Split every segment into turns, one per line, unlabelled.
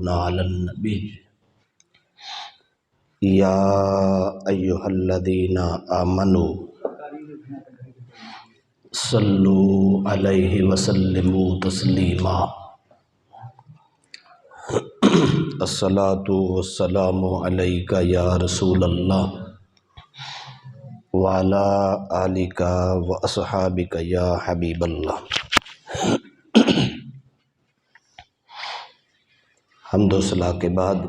صلاتنا علی النبی یا ایہا الذین آمنوا صلوا علیہ وسلموا تسلیما الصلاۃ والسلام علیک یا رسول اللہ وعلی آلک واصحابک یا حبیب اللہ۔ حمد و ثنا کے بعد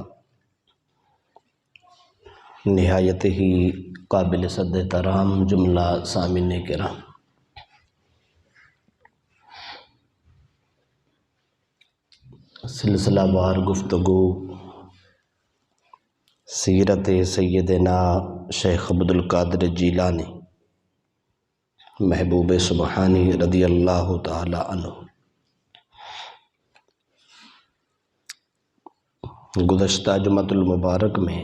نہایت ہی قابل صد احترام جملہ سامعین کرام، سلسلہ وار گفتگو سیرت سیدنا شیخ عبدالقادر جیلانی محبوب سبحانی رضی اللہ تعالی عنہ۔ گزشتہ جمعۃ المبارک میں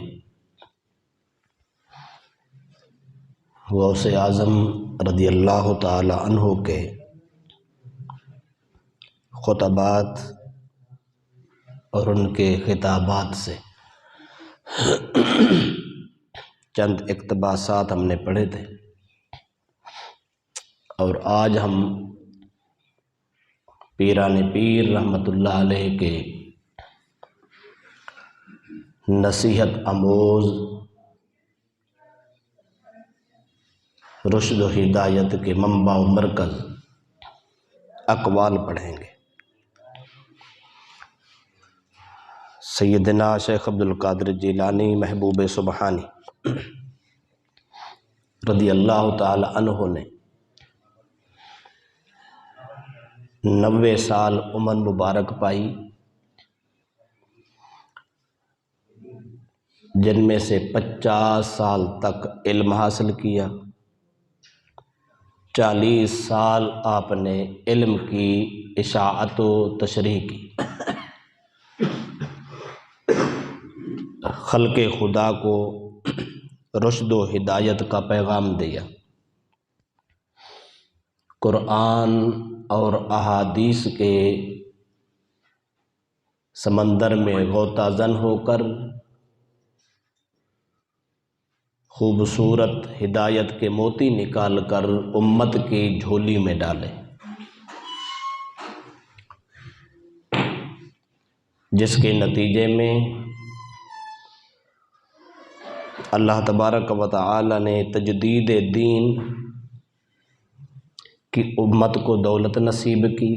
غوث اعظم رضی اللہ تعالی عنہ کے خطبات اور ان کے خطابات سے چند اقتباسات ہم نے پڑھے تھے، اور آج ہم پیران پیر رحمۃ اللہ علیہ کے نصیحت آموز رشد و ہدایت کے منبع و مرکز اقوال پڑھیں گے۔ سیدنا شیخ عبدالقادر جیلانی محبوب سبحانی رضی اللہ تعالی عنہ نے 90 سال عمر مبارک پائی، جن میں سے 50 سال تک علم حاصل کیا، 40 سال آپ نے علم کی اشاعت و تشریح کی، خلق خدا کو رشد و ہدایت کا پیغام دیا، قرآن اور احادیث کے سمندر میں غوطہ زن ہو کر خوبصورت ہدایت کے موتی نکال کر امت کی جھولی میں ڈالے، جس کے نتیجے میں اللہ تبارک و تعالی نے تجدید دین کی امت کو دولت نصیب کی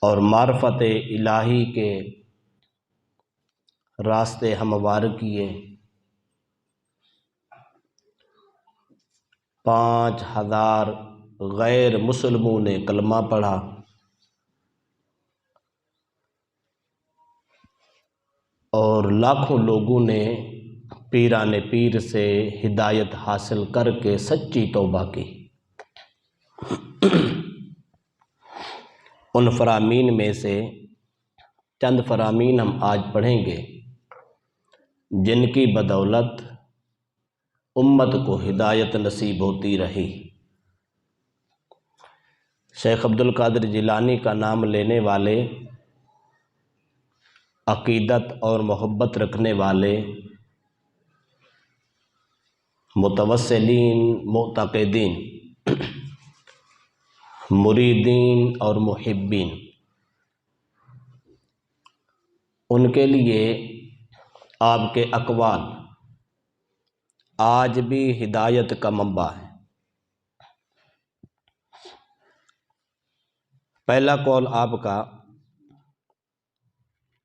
اور معرفت الہی کے راستے ہموار کیے۔ 5000 غیر مسلموں نے کلمہ پڑھا، اور لاکھوں لوگوں نے پیران پیر سے ہدایت حاصل کر کے سچی توبہ کی۔ ان فرامین میں سے چند فرامین ہم آج پڑھیں گے جن کی بدولت امت کو ہدایت نصیب ہوتی رہی۔ شیخ عبدالقادر جیلانی کا نام لینے والے، عقیدت اور محبت رکھنے والے، متوسلین، معتقدین، مریدین اور محبین، ان کے لیے آپ کے اقوال آج بھی ہدایت کا منبع ہے۔ پہلا قول آپ کا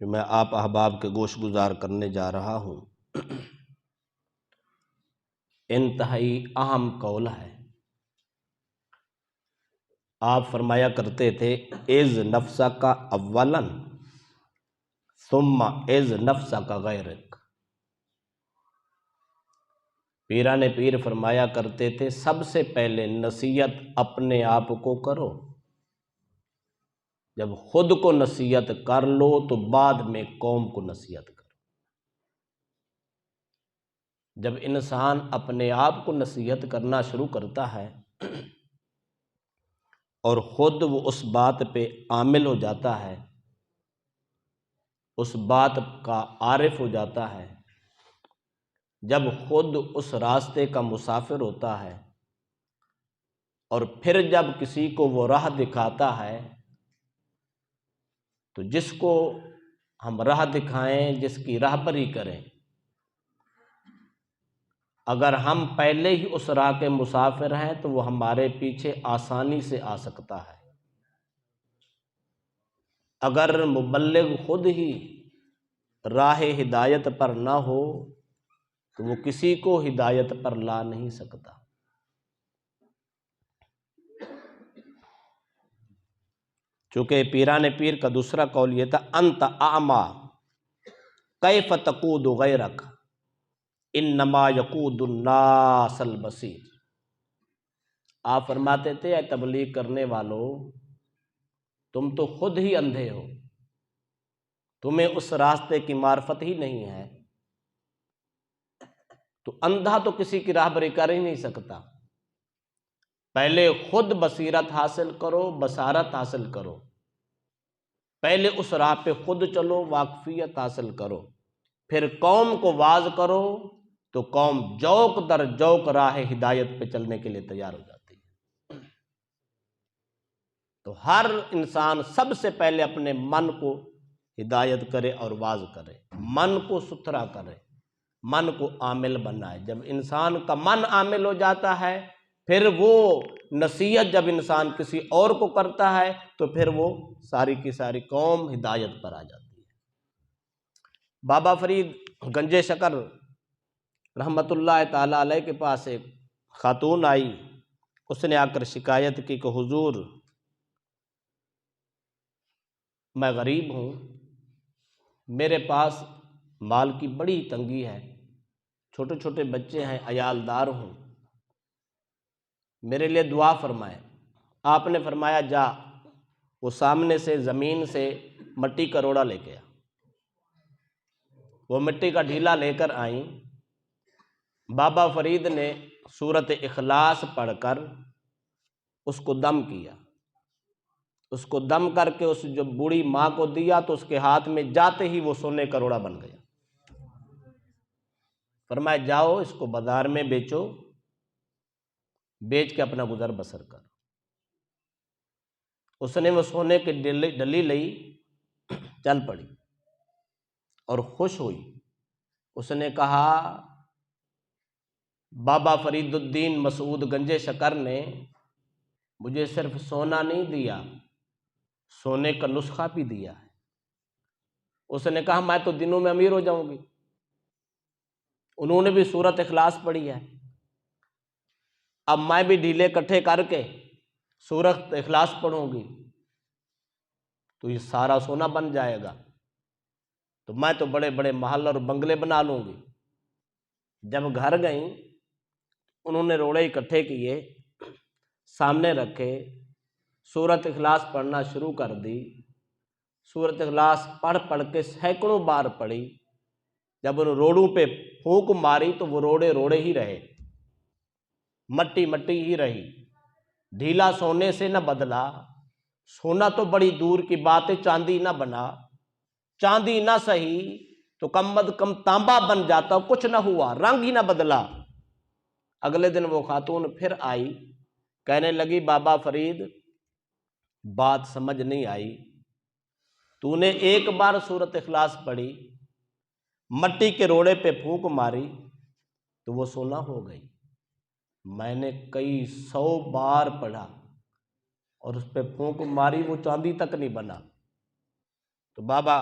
جو میں آپ احباب کے گوش گزار کرنے جا رہا ہوں، انتہائی اہم قول ہے۔ آپ فرمایا کرتے تھے اذ نفسک اولا ثم اذ نفسک غیرک۔ پیران پیر فرمایا کرتے تھے سب سے پہلے نصیحت اپنے آپ کو کرو، جب خود کو نصیحت کر لو تو بعد میں قوم کو نصیحت کرو۔ جب انسان اپنے آپ کو نصیحت کرنا شروع کرتا ہے اور خود وہ اس بات پہ عامل ہو جاتا ہے، اس بات کا عارف ہو جاتا ہے جب خود اس راستے کا مسافر ہوتا ہے، اور پھر جب کسی کو وہ راہ دکھاتا ہے تو جس کو ہم راہ دکھائیں، جس کی راہبری کریں، اگر ہم پہلے ہی اس راہ کے مسافر ہیں تو وہ ہمارے پیچھے آسانی سے آ سکتا ہے۔ اگر مبلغ خود ہی راہ ہدایت پر نہ ہو تو وہ کسی کو ہدایت پر لا نہیں سکتا۔ چونکہ پیران پیر کا دوسرا قول یہ تھا، انت اعمی کیف تقود غیرک انما یقود الناس البصیر۔ آپ فرماتے تھے، اے تبلیغ کرنے والوں، تم تو خود ہی اندھے ہو، تمہیں اس راستے کی معرفت ہی نہیں ہے، تو اندھا تو کسی کی راہبری کر ہی نہیں سکتا۔ پہلے خود بصیرت حاصل کرو، بصارت حاصل کرو، پہلے اس راہ پہ خود چلو، واقفیت حاصل کرو، پھر قوم کو واعظ کرو تو قوم جوق در جوق راہ ہدایت پہ چلنے کے لیے تیار ہو جاتی ہے۔ تو ہر انسان سب سے پہلے اپنے من کو ہدایت کرے اور واعظ کرے، من کو ستھرا کرے، من کو عامل بنائے۔ جب انسان کا من عامل ہو جاتا ہے، پھر وہ نصیحت جب انسان کسی اور کو کرتا ہے تو پھر وہ ساری کی ساری قوم ہدایت پر آ جاتی ہے۔ بابا فرید گنج شکر رحمت اللہ تعالی علیہ کے پاس ایک خاتون آئی، اس نے آ کر شکایت کی کہ حضور، میں غریب ہوں، میرے پاس مال کی بڑی تنگی ہے، چھوٹے چھوٹے بچے ہیں، عیالدار ہوں، میرے لیے دعا فرمائیں۔ آپ نے فرمایا، جا وہ سامنے سے زمین سے مٹی کا روڑا لے کے آ۔ وہ مٹی کا ڈھیلا لے کر آئیں، بابا فرید نے سورۃ اخلاص پڑھ کر اس کو دم کیا، اس کو دم کر کے اس جو بوڑھی ماں کو دیا تو اس کے ہاتھ میں جاتے ہی وہ سونے کا روڑا بن گیا۔ فرمایا، جاؤ اس کو بازار میں بیچو، بیچ کے اپنا گزر بسر کر۔ اس نے وہ سونے کی ڈلی لئی، چل پڑی اور خوش ہوئی۔ اس نے کہا، بابا فرید الدین مسعود گنج شکر نے مجھے صرف سونا نہیں دیا، سونے کا نسخہ بھی دیا ہے۔ اس نے کہا، میں تو دنوں میں امیر ہو جاؤں گی۔ انہوں نے بھی سورۃ اخلاص پڑھی ہے، اب میں بھی ڈھیلے اکٹھے کر کے سورۃ اخلاص پڑھوں گی تو یہ سارا سونا بن جائے گا، تو میں تو بڑے بڑے محل اور بنگلے بنا لوں گی۔ جب گھر گئیں، انہوں نے روڑے اکٹھے کیے، سامنے رکھے، سورۃ اخلاص پڑھنا شروع کر دی۔ سورۃ اخلاص پڑھ پڑھ کے سینکڑوں بار پڑھی۔ جب ان روڑوں پہ پھونک ماری تو وہ روڑے روڑے ہی رہے، مٹی مٹی ہی رہی، ڈھیلا سونے سے نہ بدلا، سونا تو بڑی دور کی بات ہے، چاندی نہ بنا، چاندی نہ سہی تو کم از کم تانبا بن جاتا، کچھ نہ ہوا، رنگ ہی نہ بدلا۔ اگلے دن وہ خاتون پھر آئی، کہنے لگی، بابا فرید بات سمجھ نہیں آئی، تو نے ایک بار سورۃ اخلاص پڑھی، مٹی کے روڑے پہ پھونک ماری تو وہ سونا ہو گئی، میں نے کئی 100 بار پڑھا اور اس پہ پھونک ماری، وہ چاندی تک نہیں بنا۔ تو بابا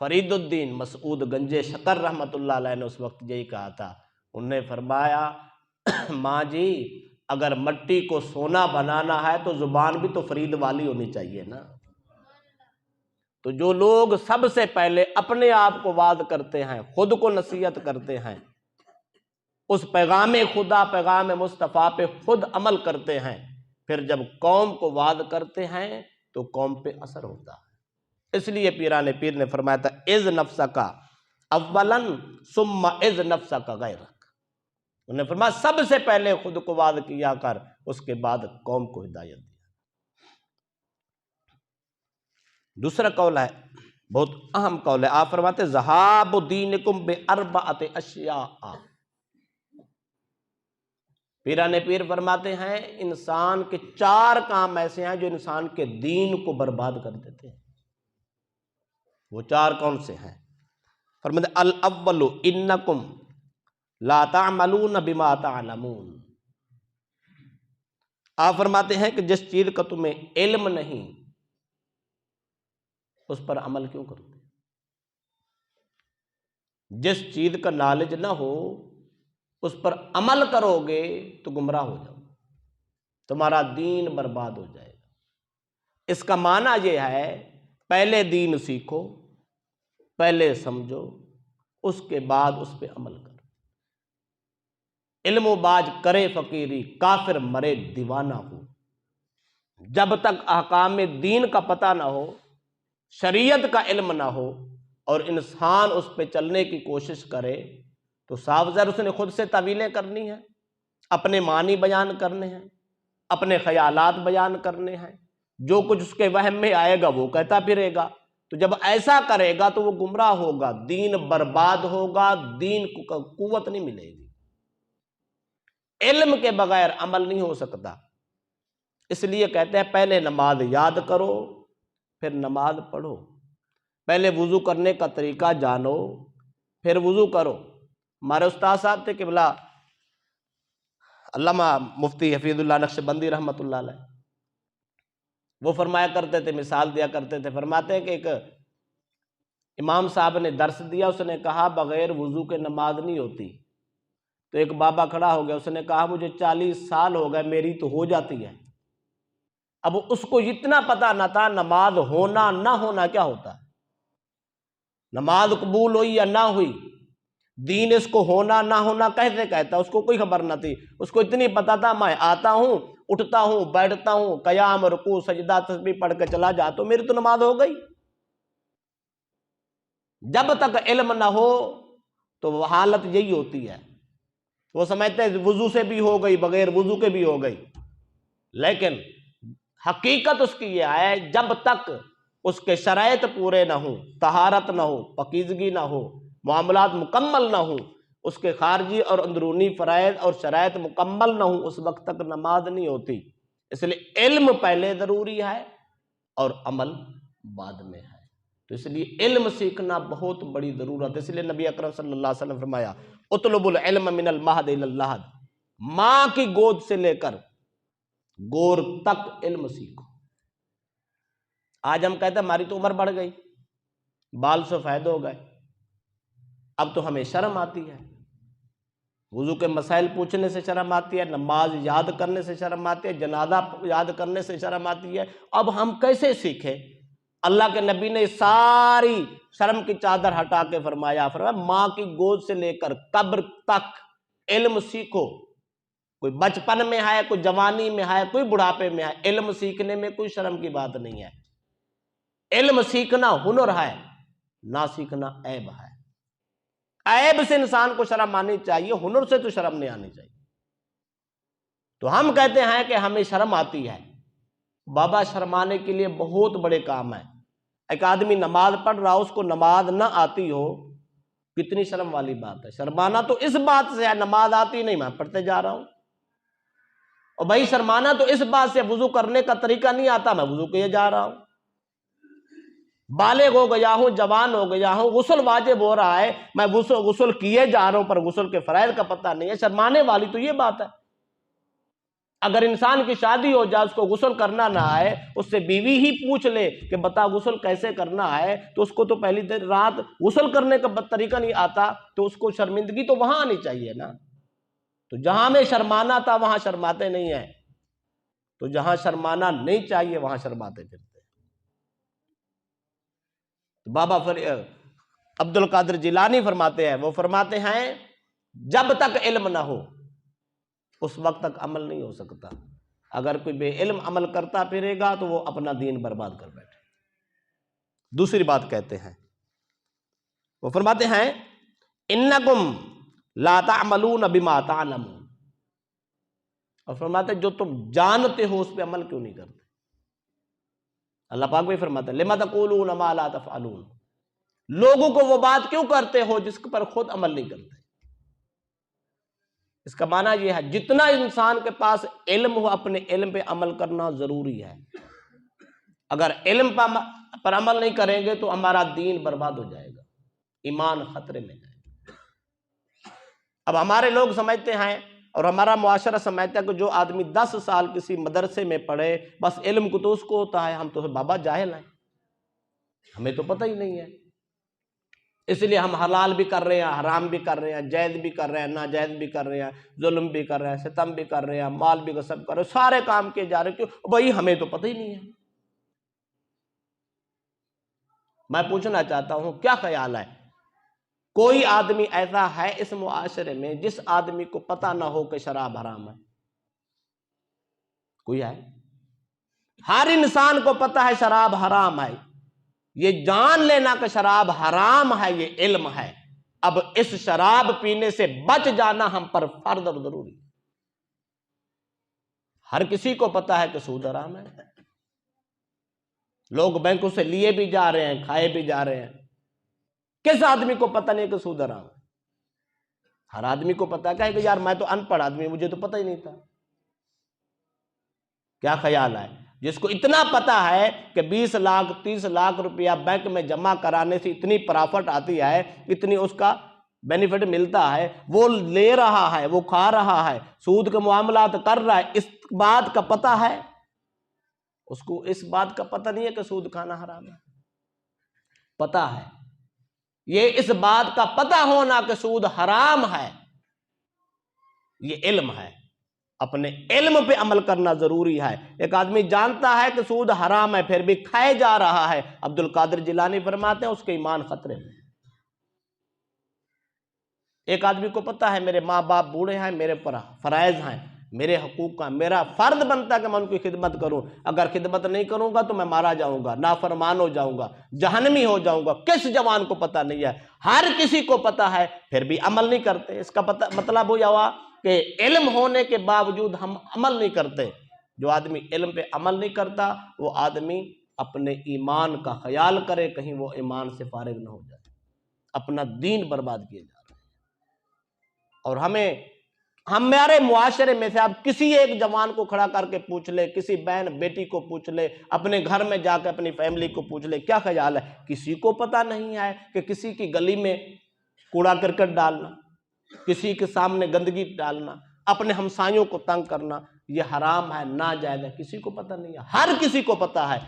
فرید الدین مسعود گنج شکر رحمت اللہ علیہ نے اس وقت یہی کہا تھا، انہوں نے فرمایا، ماں جی اگر مٹی کو سونا بنانا ہے تو زبان بھی تو فرید والی ہونی چاہیے نا۔ تو جو لوگ سب سے پہلے اپنے آپ کو وعظ کرتے ہیں، خود کو نصیحت کرتے ہیں، اس پیغام خدا، پیغام مصطفیٰ پہ خود عمل کرتے ہیں، پھر جب قوم کو وعظ کرتے ہیں تو قوم پہ اثر ہوتا ہے۔ اس لیے پیران پیر نے فرمایا تھا، اذ نفسک اولاً ثم اذ نفسک غیرک۔ انہوں نے فرمایا سب سے پہلے خود کو وعظ کیا کر، اس کے بعد قوم کو ہدایت دیا۔ دوسرا قول ہے، بہت اہم قول ہے، آپ فرماتے ذہاب دینکم باربعۃ اشیاء۔ پیران پیر فرماتے ہیں انسان کے 4 کام ایسے ہیں جو انسان کے دین کو برباد کر دیتے ہیں۔ وہ 4 کون سے ہیں؟ فرماتے الاول انکم لا تعملون بما تعلمون۔ آپ فرماتے ہیں کہ جس چیز کا تمہیں علم نہیں اس پر عمل کیوں کرتے؟ جس چیز کا نالج نہ ہو اس پر عمل کرو گے تو گمراہ ہو جاؤ، تمہارا دین برباد ہو جائے گا۔ اس کا معنی یہ ہے پہلے دین سیکھو، پہلے سمجھو، اس کے بعد اس پہ عمل کرو۔ علم و باج کرے فقیری، کافر مرے دیوانہ ہو۔ جب تک احکام دین کا پتہ نہ ہو، شریعت کا علم نہ ہو اور انسان اس پہ چلنے کی کوشش کرے تو صاف ظاہر اس نے خود سے تعویلیں کرنی ہیں، اپنے معنی بیان کرنے ہیں، اپنے خیالات بیان کرنے ہیں، جو کچھ اس کے وہم میں آئے گا وہ کہتا پھرے گا۔ تو جب ایسا کرے گا تو وہ گمراہ ہوگا، دین برباد ہوگا، دین کو قوت نہیں ملے گی۔ علم کے بغیر عمل نہیں ہو سکتا، اس لیے کہتے ہیں پہلے نماز یاد کرو پھر نماز پڑھو، پہلے وضو کرنے کا طریقہ جانو پھر وضو کرو۔ ہمارے استاد صاحب تھے قبلہ علامہ مفتی حفیظ اللہ نقشبندی رحمۃ اللہ علیہ، وہ فرمایا کرتے تھے، مثال دیا کرتے تھے، فرماتے ہیں کہ ایک امام صاحب نے درس دیا، اس نے کہا بغیر وضو کے نماز نہیں ہوتی۔ تو ایک بابا کھڑا ہو گیا، اس نے کہا مجھے 40 سال ہو گئے میری تو ہو جاتی ہے۔ اب اس کو اتنا پتہ نہ تھا نماز ہونا نہ ہونا کیا ہوتا ہے، نماز قبول ہوئی یا نہ ہوئی، دین اس کو ہونا نہ ہونا کیسے کہتا، اس کو کوئی خبر نہ تھی۔ اس کو اتنی پتہ تھا میں آتا ہوں، اٹھتا ہوں، بیٹھتا ہوں، قیام رکوع سجدہ تسبیح پڑھ کے چلا جاتا ہوں، میری تو نماز ہو گئی۔ جب تک علم نہ ہو تو وہ حالت یہی ہوتی ہے، وہ سمجھتے ہیں وضو سے بھی ہو گئی، بغیر وضو کے بھی ہو گئی، لیکن حقیقت اس کی یہ ہے جب تک اس کے شرائط پورے نہ ہوں، طہارت نہ ہو، پاکیزگی نہ ہو، معاملات مکمل نہ ہوں، اس کے خارجی اور اندرونی فرائض اور شرائط مکمل نہ ہوں، اس وقت تک نماز نہیں ہوتی۔ اس لیے علم پہلے ضروری ہے اور عمل بعد میں ہے۔ تو اس لیے علم سیکھنا بہت بڑی ضرورت ہے۔ اس لیے نبی اکرم صلی اللہ علیہ وسلم فرمایا اطلب العلم من المہد الی اللحد، ماں کی گود سے لے کر گور تک علم سیکھو۔ آج ہم کہتے ہیں ہماری تو عمر بڑھ گئی، بال سفید ہو گئے، اب تو ہمیں شرم آتی ہے، وضو کے مسائل پوچھنے سے شرم آتی ہے، نماز یاد کرنے سے شرم آتی ہے، جنازہ یاد کرنے سے شرم آتی ہے۔ اب ہم کیسے سیکھیں؟ اللہ کے نبی نے ساری شرم کی چادر ہٹا کے فرمایا ماں کی گود سے لے کر قبر تک علم سیکھو۔ کوئی بچپن میں ہے، کوئی جوانی میں ہے، کوئی بڑھاپے میں ہے، علم سیکھنے میں کوئی شرم کی بات نہیں ہے۔ علم سیکھنا ہنر ہے، نہ سیکھنا عیب ہے۔ عیب سے انسان کو شرم آنی چاہیے، ہنر سے تو شرم نہیں آنی چاہیے۔ تو ہم کہتے ہیں کہ ہمیں شرم آتی ہے، بابا شرمانے کے لیے بہت بڑے کام ہیں۔ ایک آدمی نماز پڑھ رہا ہو، اس کو نماز نہ آتی ہو، کتنی شرم والی بات ہے۔ شرمانا تو اس بات سے ہے نماز آتی نہیں میں پڑھتے جا رہا ہوں، اور بھائی شرمانا تو اس بات سے وضو کرنے کا طریقہ نہیں آتا میں وضو کیے جا رہا ہوں، بالغ ہو گیا ہوں، جوان ہو گیا ہوں، غسل واجب ہو رہا ہے، میں غسل کیے جا رہا ہوں پر غسل کے فرائض کا پتہ نہیں ہے۔ شرمانے والی تو یہ بات ہے۔ اگر انسان کی شادی ہو جائے، اس کو غسل کرنا نہ آئے، اس سے بیوی ہی پوچھ لے کہ بتا غسل کیسے کرنا ہے، تو اس کو تو پہلی دن رات غسل کرنے کا طریقہ نہیں آتا، تو اس کو شرمندگی تو وہاں آنی چاہیے نا۔ تو جہاں میں شرمانا تھا وہاں شرماتے نہیں ہیں، تو جہاں شرمانا نہیں چاہیے وہاں شرماتے پھرتے۔ بابا عبد القادر جیلانی فرماتے ہیں، وہ فرماتے ہیں جب تک علم نہ ہو اس وقت تک عمل نہیں ہو سکتا۔ اگر کوئی بے علم عمل کرتا پھرے گا تو وہ اپنا دین برباد کر بیٹھے۔ دوسری بات کہتے ہیں، وہ فرماتے ہیں انکم لا تعملون بما تعلمون، اور فرماتے ہیں جو تم جانتے ہو اس پہ عمل کیوں نہیں کرتے؟ اللہ پاک بھی فرماتا ہے لما تقولون ما لا تفعلون، لوگوں کو وہ بات کیوں کرتے ہو جس پر خود عمل نہیں کرتے۔ اس کا معنی یہ ہے جتنا انسان کے پاس علم ہو اپنے علم پہ عمل کرنا ضروری ہے۔ اگر علم پر عمل نہیں کریں گے تو ہمارا دین برباد ہو جائے گا، ایمان خطرے میں جائے گا۔ اب ہمارے لوگ سمجھتے ہیں اور ہمارا معاشرہ سمجھتا ہے کہ جو آدمی 10 سال کسی مدرسے میں پڑھے بس علم کو تو اس کو ہوتا ہے، ہم تو بابا جاہل ہیں، ہمیں تو پتہ ہی نہیں ہے، اس لیے ہم حلال بھی کر رہے ہیں، حرام بھی کر رہے ہیں، جائز بھی کر رہے ہیں، ناجائز بھی کر رہے ہیں، ظلم بھی کر رہے ہیں، ستم بھی کر رہے ہیں، مال بھی غصب کر رہے ہیں، سارے کام کیے جا رہے ہیں، کیوں بھائی ہمیں تو پتہ ہی نہیں ہے۔ میں پوچھنا چاہتا ہوں کیا خیال ہے، کوئی آدمی ایسا ہے اس معاشرے میں جس آدمی کو پتہ نہ ہو کہ شراب حرام ہے؟ کوئی ہے؟ ہر انسان کو پتہ ہے شراب حرام ہے، یہ جان لینا کہ شراب حرام ہے یہ علم ہے، اب اس شراب پینے سے بچ جانا ہم پر فرض اور ضروری ہے۔ ہر کسی کو پتہ ہے کہ سود حرام ہے، لوگ بینکوں سے لیے بھی جا رہے ہیں، کھائے بھی جا رہے ہیں، کس آدمی کو پتہ نہیں کہ سود حرام ہے؟ ہر آدمی کو پتہ ہے کہ یار میں تو ان پڑھ آدمی، مجھے تو پتہ ہی نہیں تھا۔ کیا خیال ہے جس کو اتنا پتہ ہے کہ 20 لاکھ 30 لاکھ روپیہ بینک میں جمع کرانے سے اتنی پرافٹ آتی ہے، اتنی اس کا بینیفٹ ملتا ہے، وہ لے رہا ہے، وہ کھا رہا ہے، سود کے معاملات کر رہا ہے، اس بات کا پتہ ہے؟ اس کو اس بات کا پتہ نہیں ہے کہ سود کھانا حرام ہے؟ پتہ ہے، یہ اس بات کا پتہ ہونا کہ سود حرام ہے یہ علم ہے، اپنے علم پہ عمل کرنا ضروری ہے۔ ایک آدمی جانتا ہے کہ سود حرام ہے پھر بھی کھائے جا رہا ہے، عبد القادر جیلانی فرماتے ہیں اس کے ایمان خطرے میں۔ ایک آدمی کو پتہ ہے میرے ماں باپ بوڑھے ہیں، میرے پر فرائض ہیں، میرے حقوق کا میرا فرض بنتا ہے کہ میں ان کی خدمت کروں، اگر خدمت نہیں کروں گا تو میں مارا جاؤں گا، نافرمان ہو جاؤں گا، جہنمی ہو جاؤں گا۔ کس جوان کو پتہ نہیں ہے؟ ہر کسی کو پتہ ہے پھر بھی عمل نہیں کرتے۔ اس کا مطلب ہوا کہ علم ہونے کے باوجود ہم عمل نہیں کرتے۔ جو آدمی علم پہ عمل نہیں کرتا وہ آدمی اپنے ایمان کا خیال کرے، کہیں وہ ایمان سے فارغ نہ ہو جائے، اپنا دین برباد کیے جا رہا ہے۔ اور ہمارے معاشرے میں سے آپ کسی ایک جوان کو کھڑا کر کے پوچھ لے، کسی بہن بیٹی کو پوچھ لے، اپنے گھر میں جا کے اپنی فیملی کو پوچھ لے، کیا خیال ہے کسی کو پتہ نہیں ہے کہ کسی کی گلی میں کوڑا کرکٹ ڈالنا، کسی کے سامنے گندگی ڈالنا، اپنے ہمسایوں کو تنگ کرنا یہ حرام ہے، ناجائز ہے؟ کسی کو پتہ نہیں ہے، ہر کسی کو پتہ ہے۔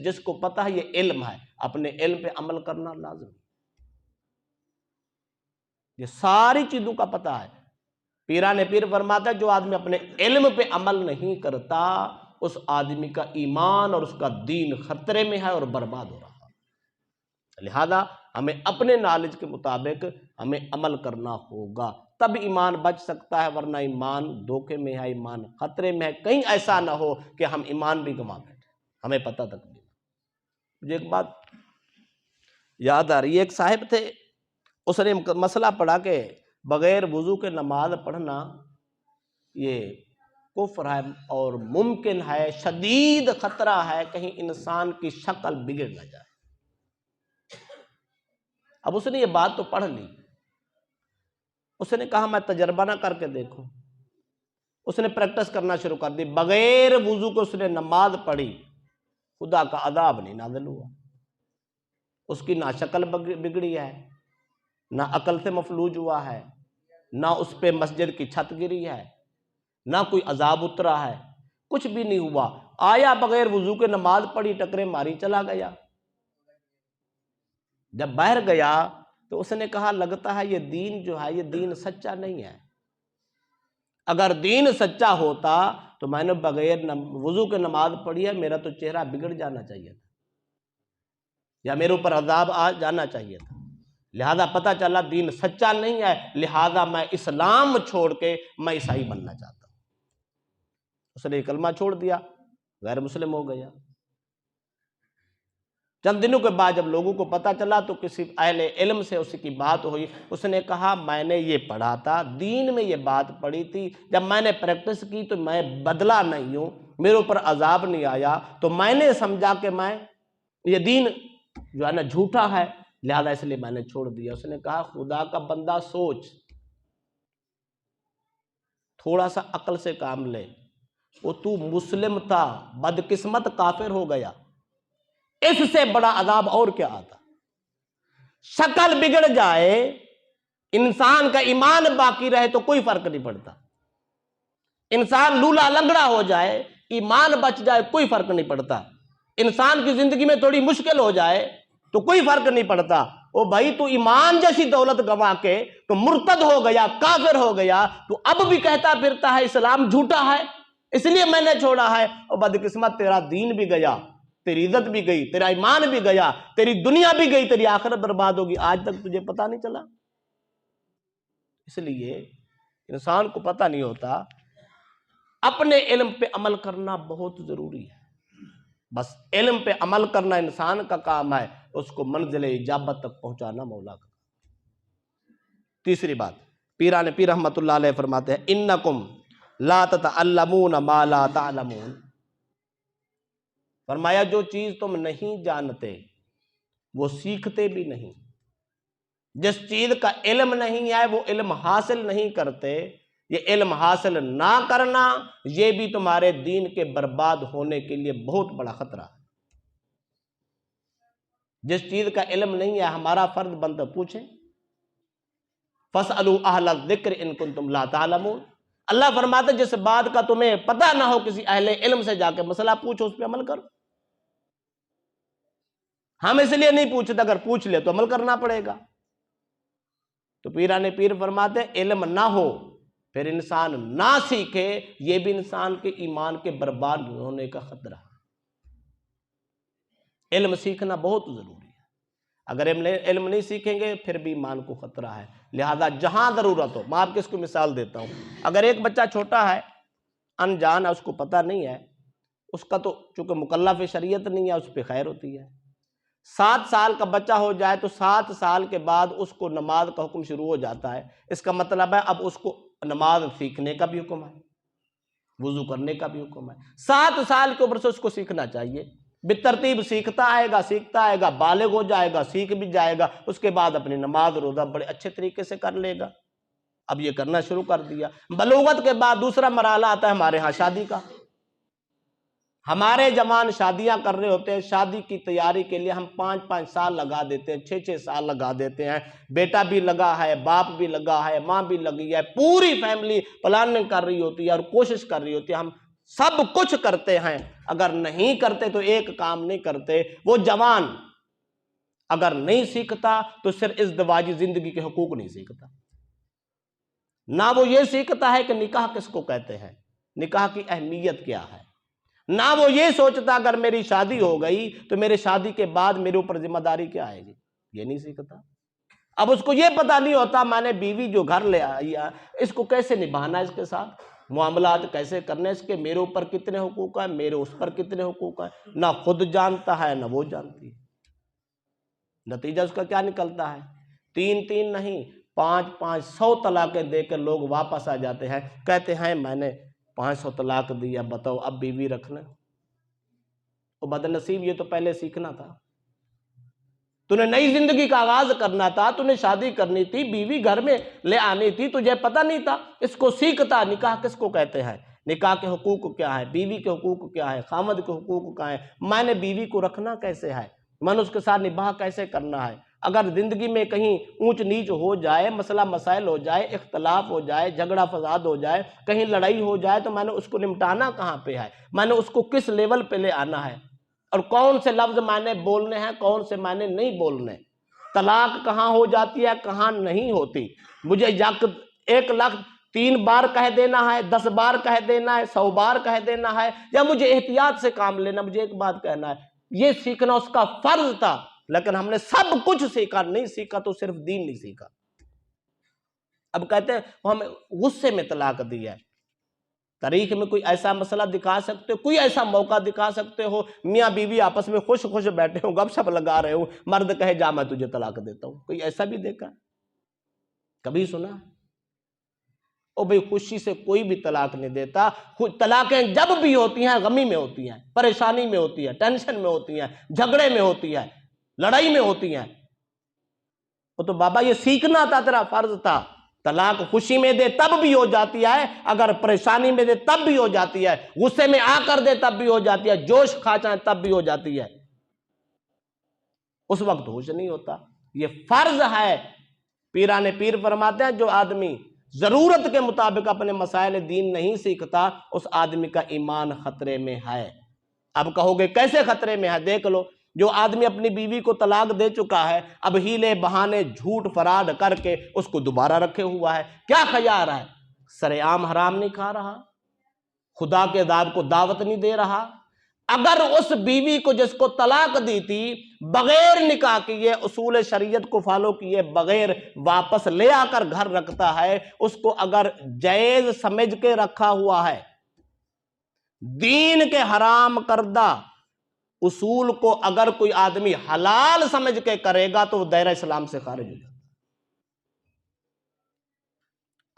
جس کو پتہ ہے یہ علم ہے، اپنے علم پہ عمل کرنا لازم ہے۔ یہ ساری چیزوں کا پتہ ہے۔ پیران پیر فرماتا ہے جو آدمی اپنے علم پہ عمل نہیں کرتا اس آدمی کا ایمان اور اس کا دین خطرے میں ہے اور برباد ہو رہا ہے۔ لہذا ہمیں اپنے نالج کے مطابق ہمیں عمل کرنا ہوگا، تب ایمان بچ سکتا ہے، ورنہ ایمان دھوکے میں ہے، ایمان خطرے میں ہے۔ کہیں ایسا نہ ہو کہ ہم ایمان بھی گنوا بیٹھے، ہمیں پتہ تک نہیں۔ مجھے ایک بات یاد آ رہی ہے، ایک صاحب تھے، اس نے مسئلہ پڑھا کہ بغیر وضو کے نماز پڑھنا یہ کفر ہے اور ممکن ہے، شدید خطرہ ہے کہیں انسان کی شکل بگڑ نہ جائے۔ اب اس نے یہ بات تو پڑھ لی، اس نے کہا میں تجربہ نہ کر کے دیکھوں۔ اس نے پریکٹس کرنا شروع کر دی، بغیر وضو کے اس نے نماز پڑھی، خدا کا عذاب نہیں نازل ہوا۔ اس کی نہ شکل بگڑی ہے، نہ عقل سے مفلوج ہوا ہے، نہ اس پہ مسجد کی چھت گری ہے، نہ کوئی عذاب اترا ہے، کچھ بھی نہیں ہوا۔ آیا بغیر وضو کے نماز پڑھی، ٹکرے ماری چلا گیا۔ جب باہر گیا تو اس نے کہا لگتا ہے یہ دین جو ہے یہ دین سچا نہیں ہے۔ اگر دین سچا ہوتا تو میں نے بغیر وضو کے نماز پڑھی ہے، میرا تو چہرہ بگڑ جانا چاہیے تھا یا میرے اوپر عذاب آ جانا چاہیے تھا۔ لہذا پتہ چلا دین سچا نہیں ہے، لہذا میں اسلام چھوڑ کے میں عیسائی بننا چاہتا ہوں۔ اس نے کلمہ چھوڑ دیا، غیر مسلم ہو گیا۔ چند دنوں کے بعد جب لوگوں کو پتہ چلا تو کسی اہل علم سے اس کی بات ہوئی، اس نے کہا میں نے یہ پڑھا تھا، دین میں یہ بات پڑھی تھی، جب میں نے پریکٹس کی تو میں بدلا نہیں ہوں، میرے اوپر عذاب نہیں آیا، تو میں نے سمجھا کہ میں یہ دین جو ہے نا جھوٹا ہے، لہذا اس لیے میں نے چھوڑ دیا۔ اس نے کہا خدا کا بندہ سوچ، تھوڑا سا عقل سے کام لے، وہ تو مسلم تھا، بدقسمت کافر ہو گیا، اس سے بڑا عذاب اور کیا آتا؟ شکل بگڑ جائے، انسان کا ایمان باقی رہے تو کوئی فرق نہیں پڑتا، انسان لولا لنگڑا ہو جائے، ایمان بچ جائے، کوئی فرق نہیں پڑتا، انسان کی زندگی میں تھوڑی مشکل ہو جائے تو کوئی فرق نہیں پڑتا۔ او بھائی تو ایمان جیسی دولت گنوا کے تو مرتد ہو گیا، کافر ہو گیا، تو اب بھی کہتا پھرتا ہے اسلام جھوٹا ہے، اس لیے میں نے چھوڑا ہے۔ اور بدقسمت تیرا دین بھی گیا، تیری عزت بھی گئی، تیرا ایمان بھی گیا، تیری دنیا بھی گئی، تیری آخرت برباد ہوگی، آج تک تجھے پتہ نہیں چلا۔ اس لیے انسان کو پتہ نہیں ہوتا، اپنے علم پہ عمل کرنا بہت ضروری ہے، بس علم پہ عمل کرنا انسان کا کام ہے، اس کو منزل اجابت تک پہنچانا مولا کا۔ تیسری بات، پیران پیر رحمت اللہ علیہ فرماتے ہیں انکم لا تتعلمون ما لا تعلمون، فرمایا جو چیز تم نہیں جانتے وہ سیکھتے بھی نہیں، جس چیز کا علم نہیں ہے وہ علم حاصل نہیں کرتے، یہ علم حاصل نہ کرنا یہ بھی تمہارے دین کے برباد ہونے کے لیے بہت بڑا خطرہ ہے۔ جس چیز کا علم نہیں ہے ہمارا فرض بنتا پوچھیں، فَاسْأَلُوا أَهْلَ الذِّكْرِ إِن كُنتُمْ لَا تَعْلَمُونَ، اللہ فرماتا ہے جس بات کا تمہیں پتہ نہ ہو کسی اہل علم سے جا کے مسئلہ پوچھو، اس پہ عمل کرو۔ ہم اس لیے نہیں پوچھتے، اگر پوچھ لے تو عمل کرنا پڑے گا۔ تو پیران پیر فرماتے ہیں علم نہ ہو پھر انسان نہ سیکھے، یہ بھی انسان کے ایمان کے برباد ہونے کا خطرہ ہے۔ علم سیکھنا بہت ضروری ہے، اگر علم نہیں سیکھیں گے پھر بھی ایمان کو خطرہ ہے، لہذا جہاں ضرورت ہو، میں آپ کو اس کو مثال دیتا ہوں، اگر ایک بچہ چھوٹا ہے، انجان ہے، اس کو پتہ نہیں ہے، اس کا تو چونکہ مکلف شریعت نہیں ہے، اس پہ خیر ہوتی ہے۔ 7 سال کا بچہ ہو جائے تو 7 سال کے بعد اس کو نماز کا حکم شروع ہو جاتا ہے، اس کا مطلب ہے اب اس کو نماز سیکھنے کا بھی حکم ہے، وضو کرنے کا بھی حکم ہے۔ 7 سال کے عمر سے اس کو سیکھنا چاہیے، بالترتیب سیکھتا آئے گا، بالغ ہو جائے گا، سیکھ بھی جائے گا، اس کے بعد اپنی نماز روزہ بڑے اچھے طریقے سے کر لے گا۔ اب یہ کرنا شروع کر دیا، بلوغت کے بعد دوسرا مرحلہ آتا ہے ہمارے ہاں شادی کا۔ ہمارے جوان شادیاں کر رہے ہوتے ہیں، شادی کی تیاری کے لیے ہم 5 سال لگا دیتے ہیں، 6 سال لگا دیتے ہیں، بیٹا بھی لگا ہے، باپ بھی لگا ہے، ماں بھی لگی ہے، پوری فیملی پلاننگ کر رہی ہوتی ہے اور کوشش کر رہی ہوتی ہے، ہم سب کچھ کرتے ہیں، اگر نہیں کرتے تو ایک کام نہیں کرتے۔ وہ جوان اگر نہیں سیکھتا تو صرف ازدواجی زندگی کے حقوق نہیں سیکھتا، نہ وہ یہ سیکھتا ہے کہ نکاح کس کو کہتے ہیں، نکاح کی اہمیت کیا ہے، نہ وہ یہ سوچتا اگر میری شادی ہو گئی تو میرے شادی کے بعد میرے اوپر ذمہ داری کیا آئے گی، یہ نہیں سیکھتا۔ اب اس کو یہ پتہ نہیں ہوتا میں نے بیوی جو گھر لے آئی ہے اس کو کیسے نبھانا ہے، اس کے ساتھ معاملات کیسے کرنے، اس کے میرے اوپر کتنے حقوق ہیں، میرے اس پر کتنے حقوق ہیں، نہ خود جانتا ہے نہ وہ جانتی ہے۔ نتیجہ اس کا کیا نکلتا ہے، 3 نہیں 5 100 طلاقیں دے کر لوگ واپس آ جاتے ہیں، کہتے ہیں میں نے 500 طلاق دی، اب بتاؤ اب بیوی رکھنا۔ وہ بد نصیب، یہ تو پہلے سیکھنا تھا، تو نے نئی زندگی کا آغاز کرنا تھا، تو نے شادی کرنی تھی، بیوی گھر میں لے آنی تھی، تجھے پتہ نہیں تھا، اس کو سیکھتا نکاح کس کو کہتے ہیں، نکاح کے حقوق کیا ہے، بیوی کے حقوق کیا ہے، خامد کے حقوق کیا ہے، میں نے بیوی کو رکھنا کیسے ہے، میں نے اس کے ساتھ نباہ کیسے کرنا ہے، اگر زندگی میں کہیں اونچ نیچ ہو جائے، مسئلہ مسائل ہو جائے، اختلاف ہو جائے، جھگڑا فساد ہو جائے، کہیں لڑائی ہو جائے تو میں نے اس کو نمٹانا کہاں پہ ہے، میں نے اس کو کس لیول پہ لے آنا ہے، اور کون سے لفظ میں نے بولنے ہیں، کون سے میں نے نہیں بولنے، طلاق کہاں ہو جاتی ہے کہاں نہیں ہوتی، مجھے 1 لاکھ 3 بار کہہ دینا ہے، 10 بار کہہ دینا ہے، 100 بار کہہ دینا ہے، یا مجھے احتیاط سے کام لینا، مجھے ایک بات کہنا ہے، یہ سیکھنا اس کا فرض تھا، لیکن ہم نے سب کچھ سیکھا، نہیں سیکھا تو صرف دین نہیں سیکھا۔ اب کہتے ہیں ہمیں غصے میں طلاق دی ہے، تاریخ میں کوئی ایسا مسئلہ دکھا سکتے ہو، کوئی ایسا موقع دکھا سکتے ہو، میاں بیوی آپس میں خوش بیٹھے ہوں، گپ شپ لگا رہے ہوں، مرد کہے جا میں تجھے طلاق دیتا ہوں، کوئی ایسا بھی دیکھا، کبھی سنا؟ او بھئی خوشی سے کوئی بھی طلاق نہیں دیتا. طلاقیں جب بھی ہوتی ہیں غمی میں ہوتی ہیں، پریشانی میں ہوتی ہیں، ٹینشن میں ہوتی ہیں، جھگڑے میں ہوتی ہیں، لڑائی میں ہوتی ہیں. وہ تو بابا یہ سیکھنا تھا، تیرا فرض تھا. طلاق خوشی میں دے تب بھی ہو جاتی ہے، اگر پریشانی میں دے تب بھی ہو جاتی ہے، غصے میں آ کر دے تب بھی ہو جاتی ہے، جوش کھا جائے تب بھی ہو جاتی ہے. اس وقت ہوش نہیں ہوتا. یہ فرض ہے. پیران پیر فرماتے ہیں جو آدمی ضرورت کے مطابق اپنے مسائل دین نہیں سیکھتا، اس آدمی کا ایمان خطرے میں ہے. اب کہو گے کیسے خطرے میں ہے؟ دیکھ لو، جو آدمی اپنی بیوی کو طلاق دے چکا ہے، اب ہیلے بہانے جھوٹ فراڈ کر کے اس کو دوبارہ رکھے ہوا ہے. کیا خیال ہے؟ سر عام حرام نہیں کھا رہا، خدا کے عذاب کو دعوت نہیں دے رہا. اگر اس بیوی کو جس کو طلاق دی تھی بغیر نکاح کیے، اصول شریعت کو فالو کیے بغیر واپس لے آ کر گھر رکھتا ہے، اس کو اگر جائز سمجھ کے رکھا ہوا ہے، دین کے حرام کردہ اصول کو اگر کوئی آدمی حلال سمجھ کے کرے گا تو وہ دائرہ اسلام سے خارج ہو جاتا.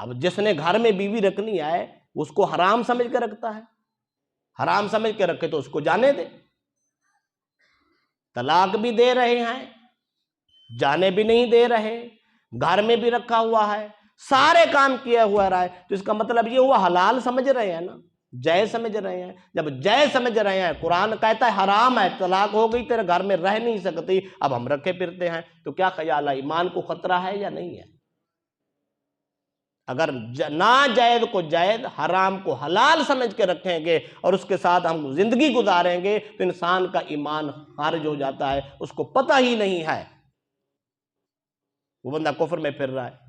اب جس نے گھر میں بیوی رکھنی ہے اس کو حرام سمجھ کے رکھتا ہے، حرام سمجھ کے رکھے تو اس کو جانے دے. طلاق بھی دے رہے ہیں، جانے بھی نہیں دے رہے، گھر میں بھی رکھا ہوا ہے، سارے کام کیا ہوا رہا ہے، تو اس کا مطلب یہ ہوا حلال سمجھ رہے ہیں نا، جائز سمجھ رہے ہیں. جب جائز سمجھ رہے ہیں، قرآن کہتا ہے حرام ہے، طلاق ہو گئی، تیرے گھر میں رہ نہیں سکتی، اب ہم رکھے پھرتے ہیں، تو کیا خیال ہے ایمان کو خطرہ ہے یا نہیں ہے؟ اگر ناجائز کو جائز، حرام کو حلال سمجھ کے رکھیں گے اور اس کے ساتھ ہم زندگی گزاریں گے تو انسان کا ایمان خارج ہو جاتا ہے، اس کو پتہ ہی نہیں ہے، وہ بندہ کفر میں پھر رہا ہے.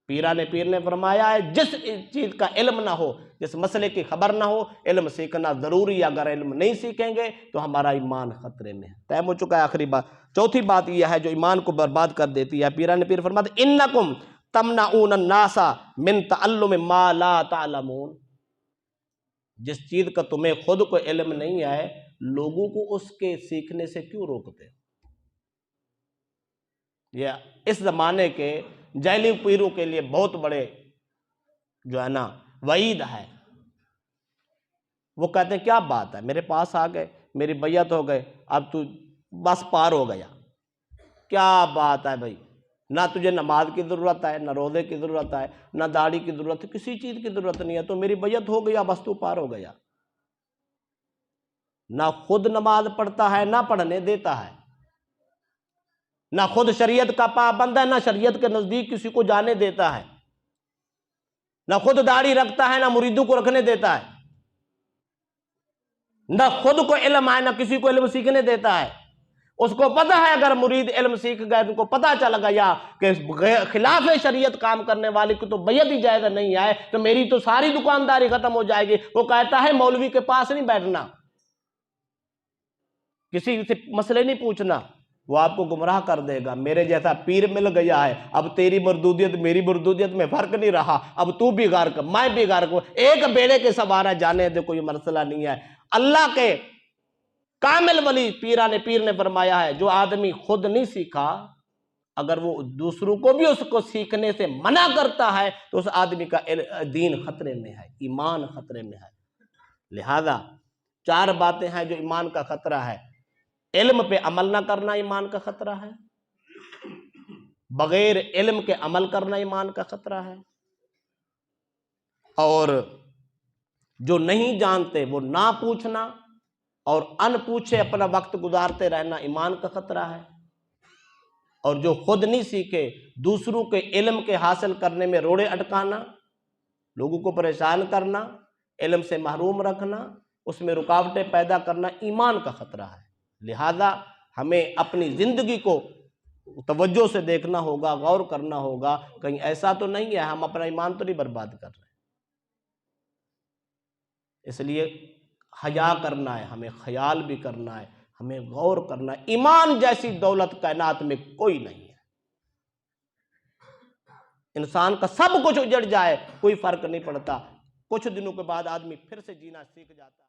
پیران پیر نے فرمایا ہے جس چیز کا علم نہ ہو، جس مسئلے کی خبر نہ ہو، علم سیکھنا ضروری ہے. اگر علم نہیں سیکھیں گے تو ہمارا ایمان خطرے میں ہے. ٹائم ہو چکا ہے. آخری بات، چوتھی بات یہ ہے جو ایمان کو برباد کر دیتی ہے. پیران پیر فرماتے ہیں انکم تمنعون الناس من تعلم ما لا تعلمون. جس چیز کا تمہیں خود کو علم نہیں ہے، لوگوں کو اس کے سیکھنے سے کیوں روکتے؟ یہ اس زمانے کے جعلی پیروں کے لیے بہت بڑے جو ہے نا وعید ہے. وہ کہتے ہیں کیا بات ہے، میرے پاس آ گئے، میری بیعت ہو گئے، اب تو بس پار ہو گیا. کیا بات ہے بھائی، نہ تجھے نماز کی ضرورت ہے، نہ روزے کی ضرورت ہے، نہ داڑھی کی ضرورت ہے، کسی چیز کی ضرورت نہیں ہے، تو میری بیعت ہو گیا، بس تو پار ہو گیا. نہ خود نماز پڑھتا ہے، نہ پڑھنے دیتا ہے، نہ خود شریعت کا پابند ہے، نہ شریعت کے نزدیک کسی کو جانے دیتا ہے، نہ خود داڑھی رکھتا ہے، نہ مریدوں کو رکھنے دیتا ہے، نہ خود کو علم ہے، نہ کسی کو علم سیکھنے دیتا ہے. اس کو پتہ ہے اگر مرید علم سیکھ گئے، ان کو پتہ چل گیا کہ خلاف شریعت کام کرنے والے کی تو بیعت ہی جائز نہیں ہے، تو میری تو ساری دکانداری ختم ہو جائے گی. وہ کہتا ہے مولوی کے پاس نہیں بیٹھنا، کسی سے مسئلے نہیں پوچھنا، وہ آپ کو گمراہ کر دے گا. میرے جیسا پیر مل گیا ہے، اب تیری مردودیت میری مردودیت میں فرق نہیں رہا، اب تو بھی غرق میں بھی غرق، ایک بیڑے کے سوارا جانے دے، کوئی مسئلہ نہیں ہے. اللہ کے کامل ولی پیران پیر نے فرمایا ہے جو آدمی خود نہیں سیکھا، اگر وہ دوسروں کو بھی اس کو سیکھنے سے منع کرتا ہے تو اس آدمی کا دین خطرے میں ہے، ایمان خطرے میں ہے. لہذا 4 باتیں ہیں جو ایمان کا خطرہ ہے. علم پہ عمل نہ کرنا ایمان کا خطرہ ہے، بغیر علم کے عمل کرنا ایمان کا خطرہ ہے، اور جو نہیں جانتے وہ نہ پوچھنا اور ان پوچھے اپنا وقت گزارتے رہنا ایمان کا خطرہ ہے، اور جو خود نہیں سیکھے دوسروں کے علم کے حاصل کرنے میں روڑے اٹکانا، لوگوں کو پریشان کرنا، علم سے محروم رکھنا، اس میں رکاوٹیں پیدا کرنا ایمان کا خطرہ ہے. لہذا ہمیں اپنی زندگی کو توجہ سے دیکھنا ہوگا، غور کرنا ہوگا، کہیں ایسا تو نہیں ہے ہم اپنا ایمان تو نہیں برباد کر رہے. اس لیے حیا کرنا ہے، ہمیں خیال بھی کرنا ہے، ہمیں غور کرنا ہے. ایمان جیسی دولت کائنات میں کوئی نہیں ہے. انسان کا سب کچھ اجڑ جائے کوئی فرق نہیں پڑتا، کچھ دنوں کے بعد آدمی پھر سے جینا سیکھ جاتا ہے.